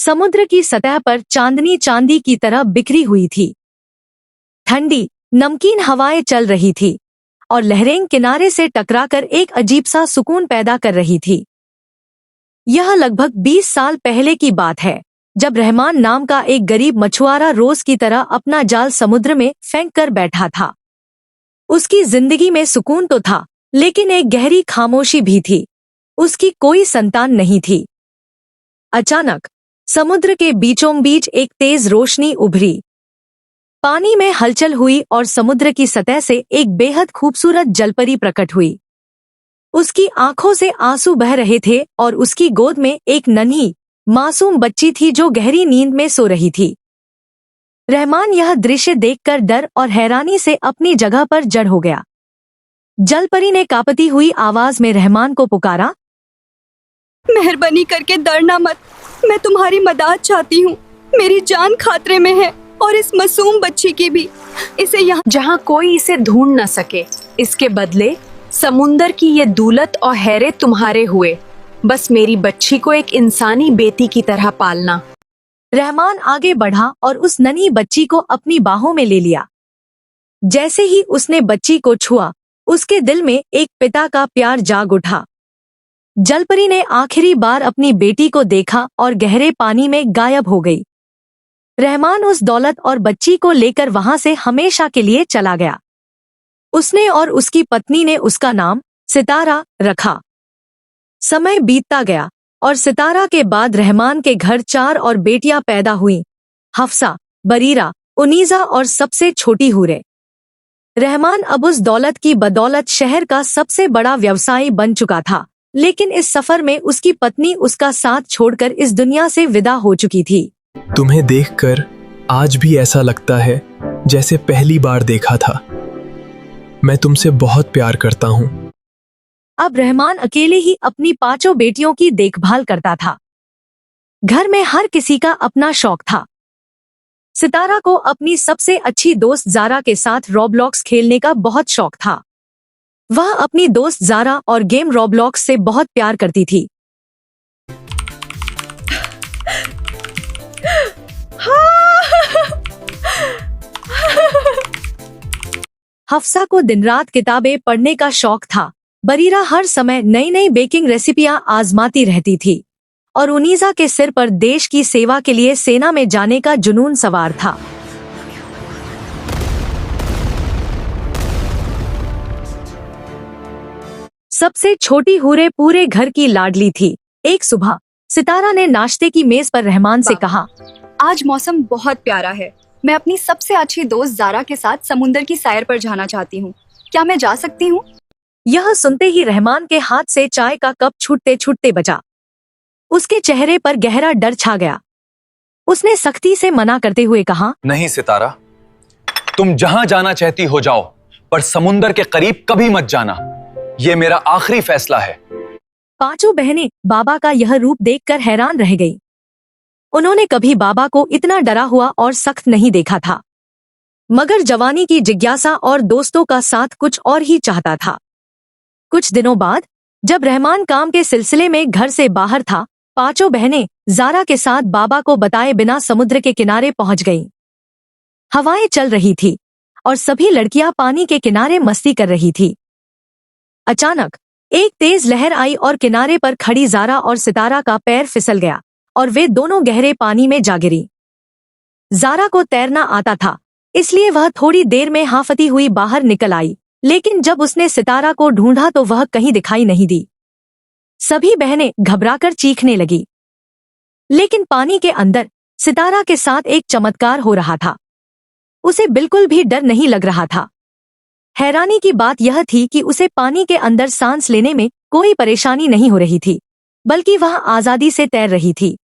समुद्र की सतह पर चांदनी चांदी की तरह बिखरी हुई थी। ठंडी नमकीन हवाएं चल रही थी और लहरें किनारे से टकराकर एक अजीब सा सुकून पैदा कर रही थी। यह लगभग 20 साल पहले की बात है, जब रहमान नाम का एक गरीब मछुआरा रोज की तरह अपना जाल समुद्र में फेंक कर बैठा था। उसकी जिंदगी में सुकून तो था, लेकिन एक गहरी खामोशी भी थी। उसकी कोई संतान नहीं थी। अचानक समुद्र के बीचों बीच एक तेज रोशनी उभरी। पानी में हलचल हुई और समुद्र की सतह से एक बेहद खूबसूरत जलपरी प्रकट हुई। उसकी आंखों से आंसू बह रहे थे और उसकी गोद में एक नन्ही मासूम बच्ची थी जो गहरी नींद में सो रही थी। रहमान यह दृश्य देखकर डर और हैरानी से अपनी जगह पर जड़ हो गया। जलपरी ने कांपती हुई आवाज में रहमान को पुकारा, मेहरबानी करके डरना मत, मैं तुम्हारी मदद चाहती हूँ। मेरी जान खतरे में है और इस मासूम बच्ची की भी। इसे यहाँ जहाँ कोई इसे ढूंढ न सके, इसके बदले समुंदर की ये दौलत और हैरत तुम्हारे हुए। बस मेरी बच्ची को एक इंसानी बेटी की तरह पालना। रहमान आगे बढ़ा और उस नन्ही बच्ची को अपनी बाहों में ले लिया। जैसे ही उसने बच्ची को छुआ, उसके दिल में एक पिता का प्यार जाग उठा। जलपरी ने आखिरी बार अपनी बेटी को देखा और गहरे पानी में गायब हो गई। रहमान उस दौलत और बच्ची को लेकर वहां से हमेशा के लिए चला गया। उसने और उसकी पत्नी ने उसका नाम सितारा रखा। समय बीतता गया और सितारा के बाद रहमान के घर 4 और बेटियां पैदा हुईं, हफ्सा, बरीरा, उनीजा और सबसे छोटी हुरे। रहमान अब उस दौलत की बदौलत शहर का सबसे बड़ा व्यवसायी बन चुका था, लेकिन इस सफर में उसकी पत्नी उसका साथ छोड़कर इस दुनिया से विदा हो चुकी थी। तुम्हें देखकर आज भी ऐसा लगता है जैसे पहली बार देखा था। मैं तुमसे बहुत प्यार करता हूँ। अब रहमान अकेले ही अपनी 5 बेटियों की देखभाल करता था। घर में हर किसी का अपना शौक था। सितारा को अपनी सबसे अच्छी दोस्त जारा के साथ रोब्लॉक्स खेलने का बहुत शौक था। वह अपनी दोस्त जारा और गेम रोब्लॉक्स से बहुत प्यार करती थी। हफ्सा को दिन रात किताबें पढ़ने का शौक था। बरीरा हर समय नई नई बेकिंग रेसिपियां आजमाती रहती थी और उनीजा के सिर पर देश की सेवा के लिए सेना में जाने का जुनून सवार था। सबसे छोटी हुरे पूरे घर की लाडली थी। एक सुबह सितारा ने नाश्ते की मेज पर रहमान से कहा, आज मौसम बहुत प्यारा है। मैं अपनी सबसे अच्छी दोस्त जारा के साथ समुंदर की सैर पर जाना चाहती हूँ। क्या मैं जा सकती हूँ? यह सुनते ही रहमान के हाथ से चाय का कप छूटते छूटते बचा। उसके चेहरे पर गहरा डर छा गया। उसने सख्ती से मना करते हुए कहा, नहीं सितारा, तुम जहां जाना चाहती हो जाओ, पर समुंदर के करीब कभी मत जाना। ये मेरा आखिरी फैसला है। 5 बहनें बाबा का यह रूप देखकर हैरान रह गईं। उन्होंने कभी बाबा को इतना डरा हुआ और सख्त नहीं देखा था, मगर जवानी की जिज्ञासा और दोस्तों का साथ कुछ और ही चाहता था। कुछ दिनों बाद जब रहमान काम के सिलसिले में घर से बाहर था, 5 बहनें जारा के साथ बाबा को बताए बिना समुद्र के किनारे पहुंच गईं। हवाएं चल रही थी और सभी लड़कियां पानी के किनारे मस्ती कर रही थी। अचानक एक तेज लहर आई और किनारे पर खड़ी जारा और सितारा का पैर फिसल गया और वे दोनों गहरे पानी में जा गिरी। जारा को तैरना आता था, इसलिए वह थोड़ी देर में हांफती हुई बाहर निकल आई, लेकिन जब उसने सितारा को ढूंढा तो वह कहीं दिखाई नहीं दी। सभी बहनें घबराकर चीखने लगी, लेकिन पानी के अंदर सितारा के साथ एक चमत्कार हो रहा था। उसे बिल्कुल भी डर नहीं लग रहा था। हैरानी की बात यह थी कि उसे पानी के अंदर सांस लेने में कोई परेशानी नहीं हो रही थी, बल्कि वह आजादी से तैर रही थी।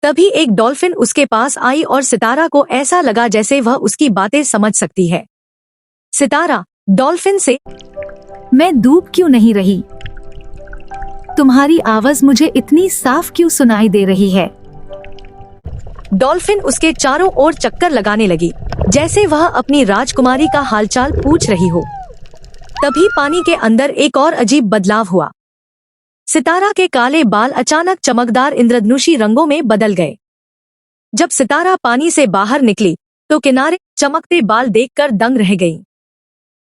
तभी एक डॉल्फिन उसके पास आई और सितारा को ऐसा लगा जैसे वह उसकी बातें समझ सकती है। सितारा डॉल्फिन से, मैं डूब क्यों नहीं रही? तुम्हारी आवाज मुझे इतनी साफ क्यों सुनाई दे रही है? डॉल्फिन उसके चारों ओर चक्कर लगाने लगी, जैसे वह अपनी राजकुमारी का हालचाल पूछ रही हो। तभी पानी के अंदर एक और अजीब बदलाव हुआ। सितारा के काले बाल अचानक चमकदार इंद्रधनुषी रंगों में बदल गए। जब सितारा पानी से बाहर निकली तो किनारे चमकते बाल देखकर दंग रह गई।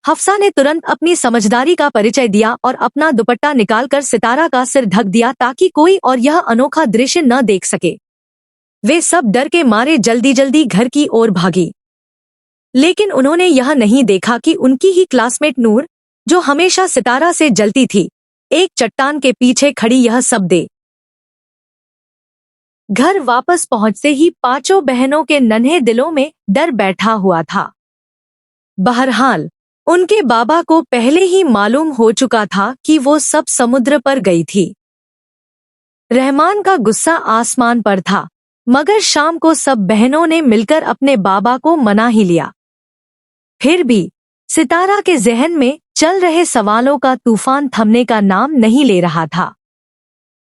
हफ्सा ने तुरंत अपनी समझदारी का परिचय दिया और अपना दुपट्टा निकालकर सितारा का सिर ढक दिया ताकि कोई और यह अनोखा दृश्य न देख सके। वे सब डर के मारे जल्दी जल्दी घर की ओर भागी, लेकिन उन्होंने यह नहीं देखा कि उनकी ही क्लासमेट नूर, जो हमेशा सितारा से जलती थी, एक चट्टान के पीछे खड़ी यह सब देख। घर वापस पहुंचते ही पांचों बहनों के नन्हे दिलों में डर बैठा हुआ था। बहरहाल उनके बाबा को पहले ही मालूम हो चुका था कि वो सब समुद्र पर गई थी। रहमान का गुस्सा आसमान पर था, मगर शाम को सब बहनों ने मिलकर अपने बाबा को मना ही लिया। फिर भी सितारा के जहन में चल रहे सवालों का तूफान थमने का नाम नहीं ले रहा था।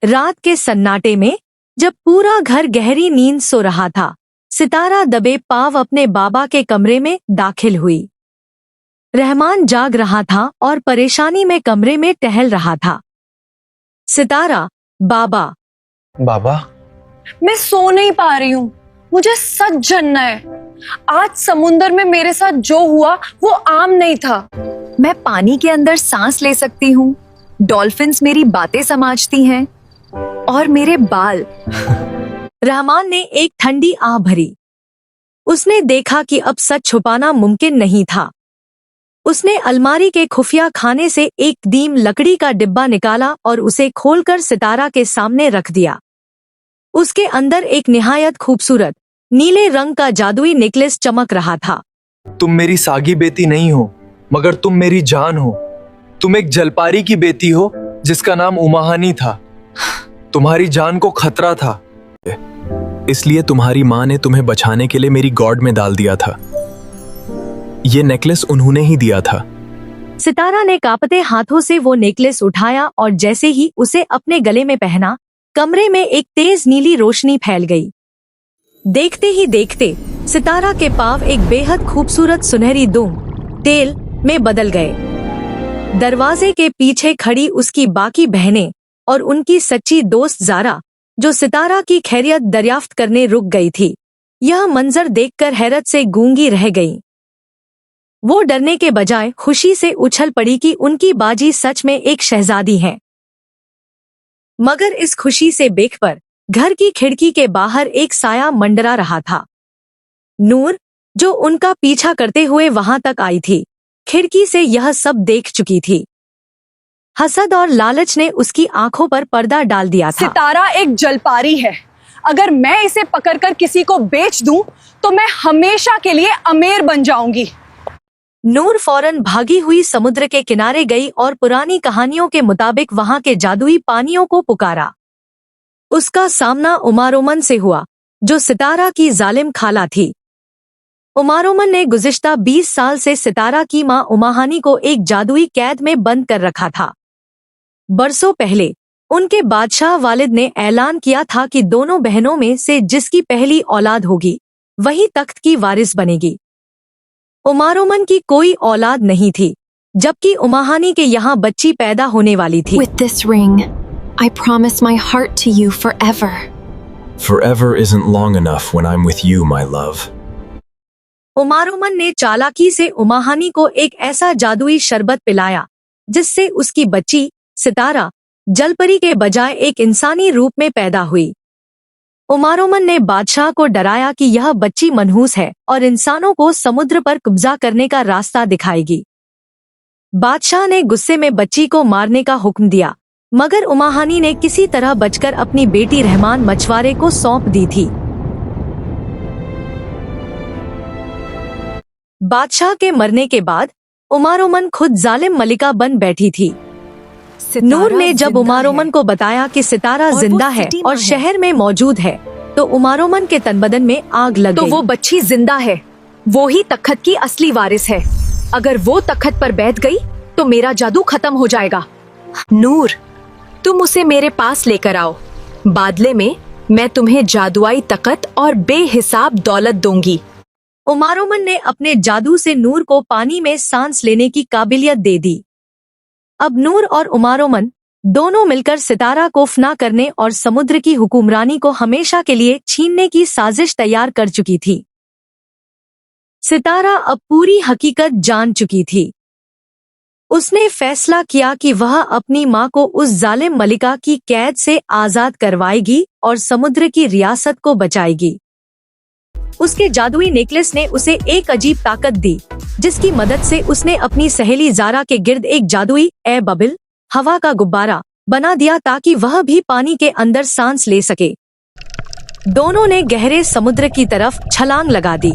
रात के सन्नाटे में जब पूरा घर गहरी नींद सो रहा था, सितारा दबे पांव अपने बाबा के कमरे में दाखिल हुई। रहमान जाग रहा था और परेशानी में कमरे में टहल रहा था। सितारा, बाबा। बाबा, मैं सो नहीं पा रही हूँ, मुझे सच जानना है। आज समुंदर में मेरे साथ जो हुआ वो आम नहीं था। मैं पानी के अंदर सांस ले सकती हूँ, डॉल्फिन्स मेरी बातें समझती हैं और मेरे बाल। रहमान ने एक ठंडी आह भरी। उसने देखा कि अब सच छुपाना मुमकिन नहीं था। उसने अलमारी के खुफिया खाने से एक दीम लकड़ी का डिब्बा निकाला और उसे खोलकर सितारा के सामने रख दिया। उसके अंदर एक निहायत खूबसूरत नीले रंग का जादुई नेकलेस चमक रहा था। तुम मेरी सागी बेटी नहीं हो, मगर तुम मेरी जान हो। तुम एक जलपारी की बेटी हो जिसका नाम उमाहानी था। तुम्हारी जान को खतरा था, इसलिए तुम्हारी माँ ने तुम्हें बचाने के लिए मेरी गॉड में डाल दिया था। ये नेकलेस उन्होंने ही दिया था। सितारा ने कांपते हाथों से वो नेकलेस उठाया और जैसे ही उसे अपने गले में पहना, कमरे में एक तेज नीली रोशनी फैल गई। देखते ही देखते सितारा के पांव एक बेहद खूबसूरत सुनहरी दूम तेल में बदल गए। दरवाजे के पीछे खड़ी उसकी बाकी बहनें और उनकी सच्ची दोस्त ज़ारा, जो सितारा की खैरियत दरियाफ्त करने रुक गई थी, यह मंजर देखकर हैरत से गूंगी रह गई। वो डरने के बजाय खुशी से उछल पड़ी कि उनकी बाजी सच में एक शहजादी है। मगर इस खुशी से बेखबर घर की खिड़की के बाहर एक साया मंडरा रहा था। नूर, जो उनका पीछा करते हुए वहां तक आई थी, खिड़की से यह सब देख चुकी थी। हसद और लालच ने उसकी आंखों पर पर्दा डाल दिया था। सितारा एक जलपारी है। अगर मैं इसे पकड़कर किसी को बेच दूं, तो मैं हमेशा के लिए अमीर बन जाऊंगी। नूर फौरन भागी हुई समुद्र के किनारे गई और पुरानी कहानियों के मुताबिक वहां के जादुई पानियों को पुकारा। उसका सामना उमारोमन से हुआ, जो सितारा की जालिम खाला थी। उमारोमन ने गुज़िश्ता 20 साल से सितारा की मां उमाहानी को एक जादुई कैद में बंद कर रखा था। बरसों पहले उनके बादशाह वालिद ने ऐलान किया था कि दोनों बहनों में से जिसकी पहली औलाद होगी, वही तख्त की वारिस बनेगी। उमारोमन की औऔलाद नहीं थी, जबकि उमाहानी के यहाँ बच्ची पैदा होने वाली थी। With this ring, I promise my heart to you forever. Forever isn't long enough when I'm with you, my love. उमारोमन ने चालाकी से उमाहानी को एक ऐसा जादुई शरबत पिलाया जिससे उसकी बच्ची सितारा जलपरी के बजाय एक इंसानी रूप में पैदा हुई। उमारोमन ने बादशाह को डराया कि यह बच्ची मनहूस है और इंसानों को समुद्र पर कब्जा करने का रास्ता दिखाएगी। बादशाह ने गुस्से में बच्ची को मारने का हुक्म दिया, मगर उमाहानी ने किसी तरह बचकर अपनी बेटी रहमान मछुआरे को सौंप दी थी। बादशाह के मरने के बाद उमारोमन खुद जालिम मलिका बन बैठी थी। नूर ने जब उमारोमन को बताया कि सितारा जिंदा है और शहर में मौजूद है, तो उमारोमन के तनबदन में आग लग गई। तो वो बच्ची जिंदा है, वो ही तख्त की असली वारिस है। अगर वो तख्त पर बैठ गई तो मेरा जादू खत्म हो जाएगा। नूर, तुम उसे मेरे पास लेकर आओ। बादले में मैं तुम्हें जादुई तख्त और बेहिसाब दौलत दूंगी। उमारोमन ने अपने जादू से नूर को पानी में सांस लेने की काबिलियत दे दी। अब नूर और उमारोमन दोनों मिलकर सितारा को फना करने और समुद्र की हुक्मरानी को हमेशा के लिए छीनने की साजिश तैयार कर चुकी थी। सितारा अब पूरी हकीकत जान चुकी थी। उसने फैसला किया कि वह अपनी मां को उस जालिम मलिका की कैद से आजाद करवाएगी और समुद्र की रियासत को बचाएगी। उसके जादुई नेकलेस ने उसे एक अजीब ताकत दी, जिसकी मदद से उसने अपनी सहेली जारा के गिर्द एक जादुई एयर बबल, हवा का गुब्बारा बना दिया ताकि वह भी पानी के अंदर सांस ले सके। दोनों ने गहरे समुद्र की तरफ छलांग लगा दी।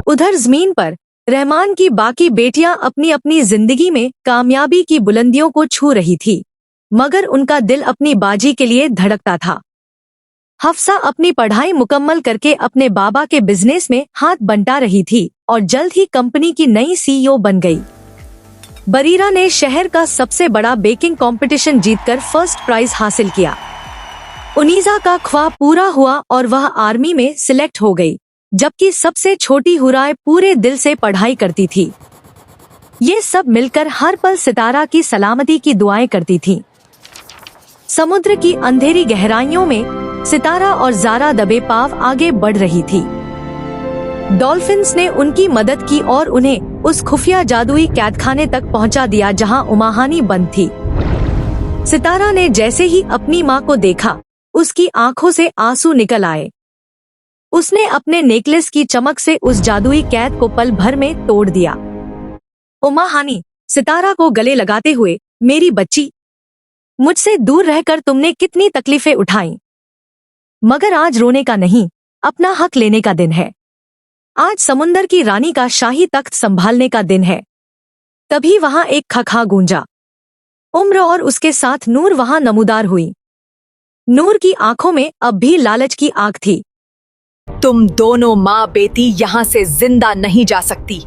उधर जमीन पर रहमान की बाकी बेटियां अपनी अपनी जिंदगी में कामयाबी की बुलंदियों को छू रही थी, मगर उनका दिल अपनी बाजी के लिए धड़कता था। हफ्सा अपनी पढ़ाई मुकम्मल करके अपने बाबा के बिजनेस में हाथ बंटा रही थी और जल्द ही कंपनी की नई सीईओ बन गई। बरीरा ने शहर का सबसे बड़ा बेकिंग कंपटीशन जीतकर फर्स्ट प्राइज हासिल किया। उनीजा का ख्वाब पूरा हुआ और वह आर्मी में सिलेक्ट हो गई, जबकि सबसे छोटी हुराय पूरे दिल से पढ़ाई करती थी। ये सब मिलकर हर पल सितारा की सलामती की दुआएं करती थीं। समुद्र की अंधेरी गहराइयों में सितारा और जारा दबे पांव आगे बढ़ रही थी। डॉल्फिन्स ने उनकी मदद की और उन्हें उस खुफिया जादुई कैदखाने तक पहुंचा दिया जहां उमाहानी बंद थी। सितारा ने जैसे ही अपनी मां को देखा, उसकी आंखों से आंसू निकल आए। उसने अपने नेकलेस की चमक से उस जादुई कैद को पल भर में तोड़ दिया। उमाहानी सितारा को गले लगाते हुए, मेरी बच्ची, मुझसे दूर रहकर तुमने कितनी तकलीफें उठाई, मगर आज रोने का नहीं, अपना हक लेने का दिन है। आज समुंदर की रानी का शाही तख्त संभालने का दिन है। तभी वहां एक खखा गूंजा। उम्र और उसके साथ नूर वहां नमूदार हुई। नूर की आंखों में अब भी लालच की आग थी। तुम दोनों माँ बेटी यहाँ से जिंदा नहीं जा सकती।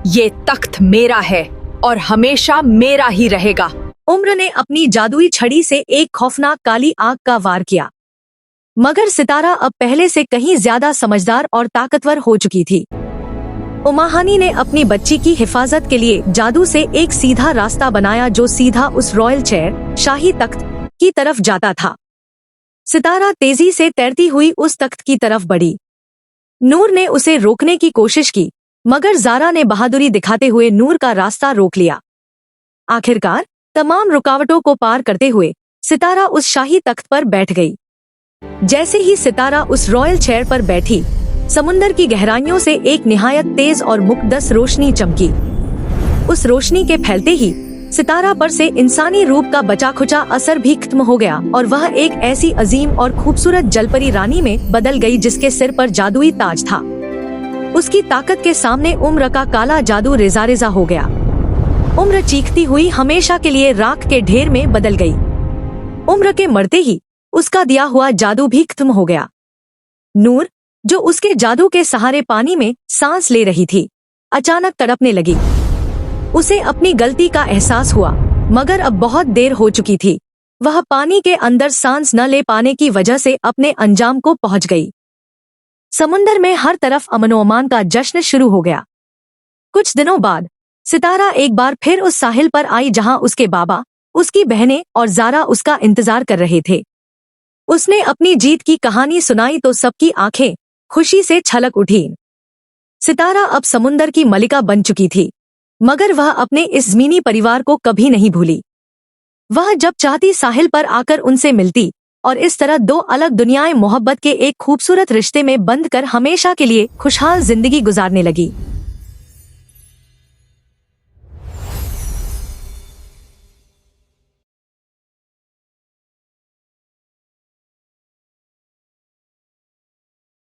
ये तख्त मेरा है और हमेशा मेरा ही रहेगा। उम्र ने अपनी जादुई छड़ी से एक खौफनाक काली आग का वार किया, मगर सितारा अब पहले से कहीं ज्यादा समझदार और ताकतवर हो चुकी थी। उमाहानी ने अपनी बच्ची की हिफाजत के लिए जादू से एक सीधा रास्ता बनाया जो सीधा उस रॉयल चेयर, शाही तख्त की तरफ जाता था। सितारा तेजी से तैरती हुई उस तख्त की तरफ बढ़ी। नूर ने उसे रोकने की कोशिश की, मगर जारा ने बहादुरी दिखाते हुए नूर का रास्ता रोक लिया। आखिरकार तमाम रुकावटों को पार करते हुए सितारा उस शाही तख्त पर बैठ गई। जैसे ही सितारा उस रॉयल चेयर पर बैठी, समुंदर की गहराइयों से एक निहायत तेज और मुकद्दस रोशनी चमकी। उस रोशनी के फैलते ही सितारा पर से इंसानी रूप का बचा खुचा असर भी खत्म हो गया और वह एक ऐसी अजीम और खूबसूरत जलपरी रानी में बदल गई जिसके सिर पर जादुई ताज था। उसकी ताकत के सामने उम्र का काला जादू रेजा रेजा हो गया। उम्र चीखती हुई हमेशा के लिए राख के ढेर में बदल गई। उम्र के मरते ही उसका दिया हुआ जादू भी खत्म हो गया। नूर, जो उसके जादू के सहारे पानी में सांस ले रही थी, अचानक तड़पने लगी। उसे अपनी गलती का एहसास हुआ, मगर अब बहुत देर हो चुकी थी। वह पानी के अंदर सांस न ले पाने की वजह से अपने अंजाम को पहुंच गई। समुंदर में हर तरफ अमनो-अमान का जश्न शुरू हो गया। कुछ दिनों बाद सितारा एक बार फिर उस साहिल पर आई जहां उसके बाबा, उसकी बहनें और जारा उसका इंतजार कर रहे थे। उसने अपनी जीत की कहानी सुनाई तो सबकी आंखें खुशी से छलक उठी। सितारा अब समुंदर की मलिका बन चुकी थी, मगर वह अपने इस ज़मीनी परिवार को कभी नहीं भूली। वह जब चाहती साहिल पर आकर उनसे मिलती और इस तरह दो अलग दुनियाएं मोहब्बत के एक खूबसूरत रिश्ते में बंध कर हमेशा के लिए खुशहाल जिंदगी गुजारने लगी।